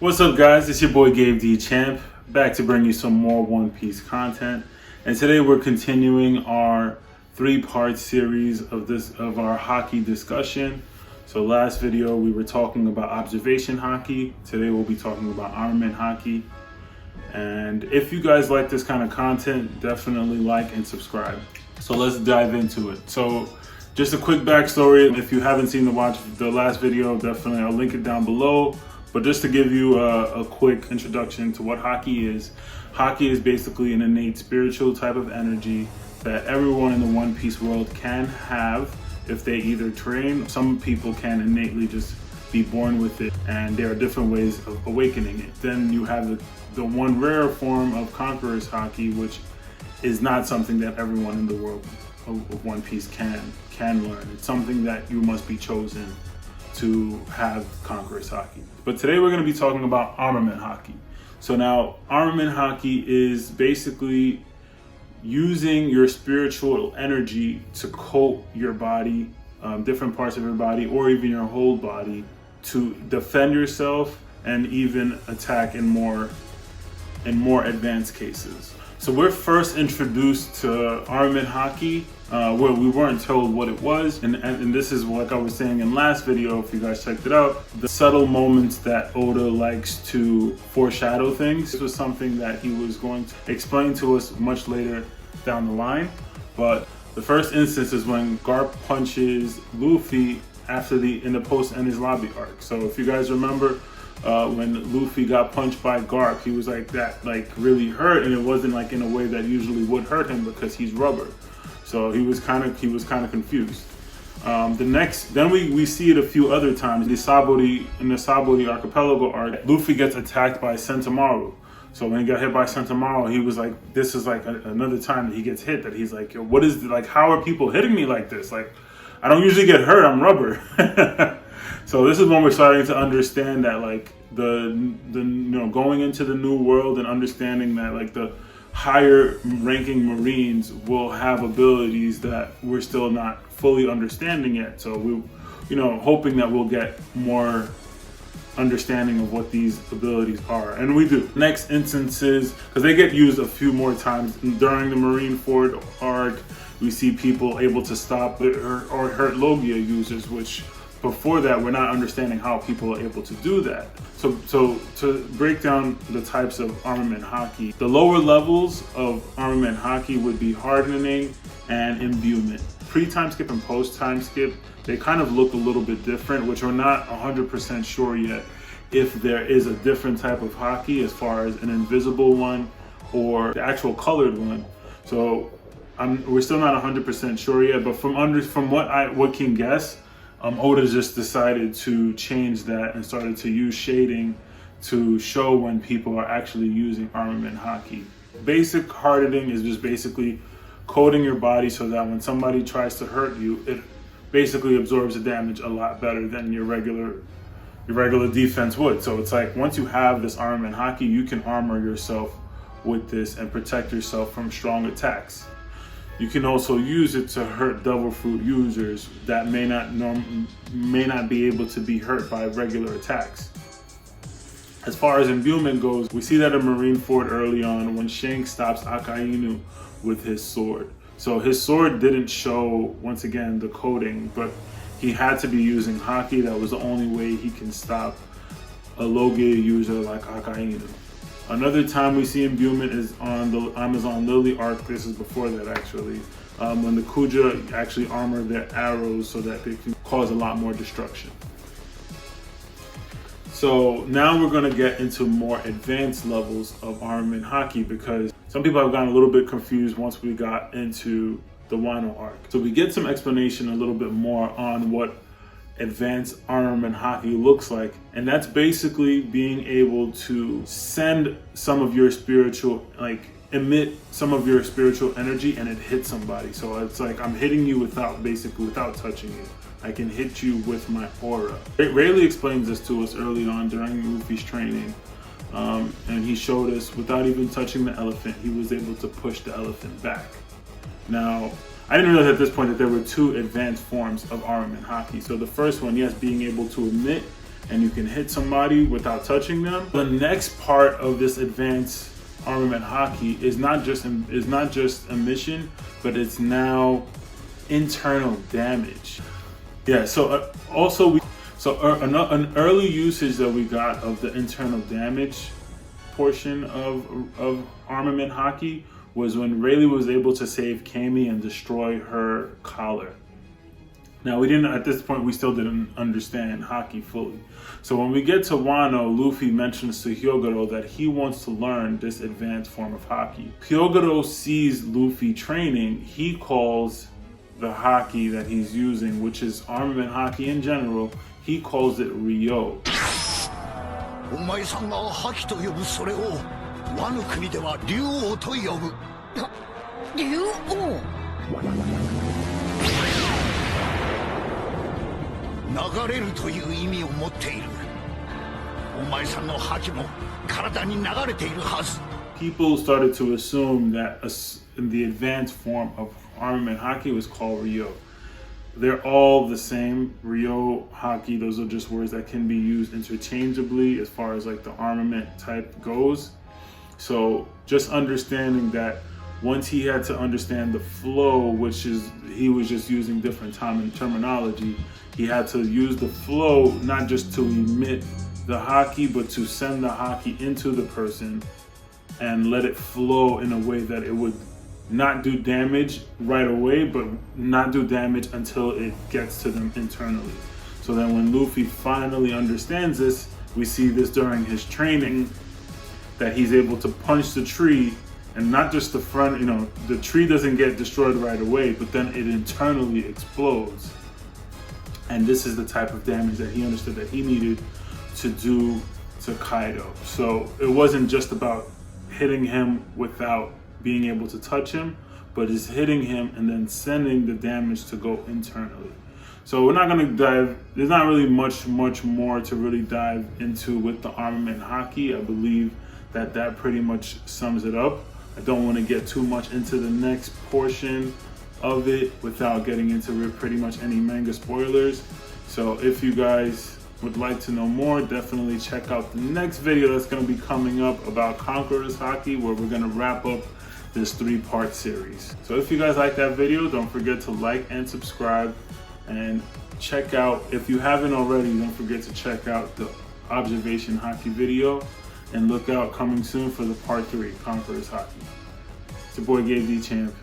What's up, guys? It's your boy Gabe D Champ, back to bring you some more One Piece content. And today we're continuing our three-part series of our hockey discussion. So last video we were talking about observation hockey. Today we'll be talking about armament hockey. And if you guys like this kind of content, definitely like and subscribe. So let's dive into it. So just a quick backstory. If you haven't seen the last video, definitely I'll link it down below. But just to give you a quick introduction to what hockey is basically an innate spiritual type of energy that everyone in the One Piece world can have if they either train. Some people can innately just be born with it, and there are different ways of awakening it. Then you have the one rare form of Conqueror's Haki, which is not something that everyone in the world of One Piece can learn. It's something that you must be chosen to have Conqueror's Haki. But today we're going to be talking about Armament Haki. So now, Armament Haki is basically using your spiritual energy to coat your body, different parts of your body, or even your whole body, to defend yourself and even attack in more advanced cases. So we're first introduced to Armament Haki where we weren't told what it was, and this is, like I was saying in last video, if you guys checked it out, the subtle moments that Oda likes to foreshadow things. This was something that he was going to explain to us much later down the line, but the first instance is when Garp punches Luffy in the post-Enies Lobby arc. So if you guys remember, when Luffy got punched by Garp, he was really hurt, and it wasn't like in a way that usually would hurt him because he's rubber. So he was kind of confused. Then we see it a few other times. In the Sabori Archipelago arc, Luffy gets attacked by Sentomaru. So when he got hit by Sentomaru, he was like, this is like another time that he gets hit, that he's like, yo, what is, like, how are people hitting me like this? Like, I don't usually get hurt, I'm rubber. So this is when we're starting to understand that, like, going into the new world and understanding that, like, the higher ranking Marines will have abilities that we're still not fully understanding yet. So we, hoping that we'll get more understanding of what these abilities are, and we do. Next instances, because they get used a few more times during the Marineford arc, we see people able to stop or hurt Logia users, which before that we're not understanding how people are able to do that. So to break down the types of Armament Haki, the lower levels of Armament Haki would be Hardening and Imbuement. Pre-time skip and post-time skip, they kind of look a little bit different, which we're not 100% sure yet if there is a different type of Haki as far as an invisible one or the actual colored one. So we're still not 100% sure yet, but from what can guess, Oda just decided to change that and started to use shading to show when people are actually using Armament Haki. Basic hardening is just basically coating your body so that when somebody tries to hurt you, it basically absorbs the damage a lot better than your regular defense would. So it's like, once you have this Armament Haki, you can armor yourself with this and protect yourself from strong attacks. You can also use it to hurt Devil Fruit users that may not be able to be hurt by regular attacks. As far as imbuement goes, we see that in Marineford early on when Shanks stops Akainu with his sword. So his sword didn't show, once again, the coating, but he had to be using Haki. That was the only way he can stop a Logia user like Akainu. Another time we see imbuement is on the Amazon Lily arc. This is before that, actually, when the Kuja actually armor their arrows so that they can cause a lot more destruction. So now we're going to get into more advanced levels of Armament Haki, because some people have gotten a little bit confused once we got into the Wano arc. So we get some explanation a little bit more on what advanced Armament Haki looks like, and that's basically being able to send some of your spiritual, emit some of your spiritual energy, and it hits somebody. So it's like I'm hitting you without touching you. I can hit you with my aura. Rayleigh explains this to us early on during Luffy's training, and he showed us without even touching the elephant, he was able to push the elephant back. Now, I didn't realize at this point that there were two advanced forms of Armament Haki. So the first one, yes, being able to emit and you can hit somebody without touching them. The next part of this advanced Armament Haki is not just a mission, but it's now internal damage. Yeah. So an early usage that we got of the internal damage portion of Armament Haki was when Rayleigh was able to save Cammy and destroy her collar. Now at this point we still didn't understand Haki fully. So when we get to Wano, Luffy mentions to Hyogoro that he wants to learn this advanced form of Haki. Hyogoro sees Luffy training. He calls the Haki that he's using, which is Armament Haki in general, he calls it Ryo. People started to assume that the advanced form of Armament Haki was called Ryo. They're all the same. Ryo, Haki, those are just words that can be used interchangeably as far as like the armament type goes. So just understanding that once he had to understand the flow, which is he was just using different terminology, he had to use the flow not just to emit the Haki, but to send the Haki into the person and let it flow in a way that it would not do damage right away, but not do damage until it gets to them internally. So then when Luffy finally understands this, we see this during his training, that he's able to punch the tree, and not just the front, the tree doesn't get destroyed right away, but then it internally explodes. And this is the type of damage that he understood that he needed to do to Kaido. So it wasn't just about hitting him without being able to touch him, but it's hitting him and then sending the damage to go internally. So we're not going to dive, there's not really much more to really dive into with the Armament Haki. I believe that pretty much sums it up. I don't want to get too much into the next portion of it without getting into pretty much any manga spoilers. So if you guys would like to know more, definitely check out the next video that's going to be coming up about Conqueror's Haki, where we're going to wrap up this 3-part series. So if you guys like that video, don't forget to like and subscribe, and check out, if you haven't already, don't forget to check out the Observation Haki video, and look out coming soon for the part 3, Conqueror's Haki. It's your boy Gabe D Champ.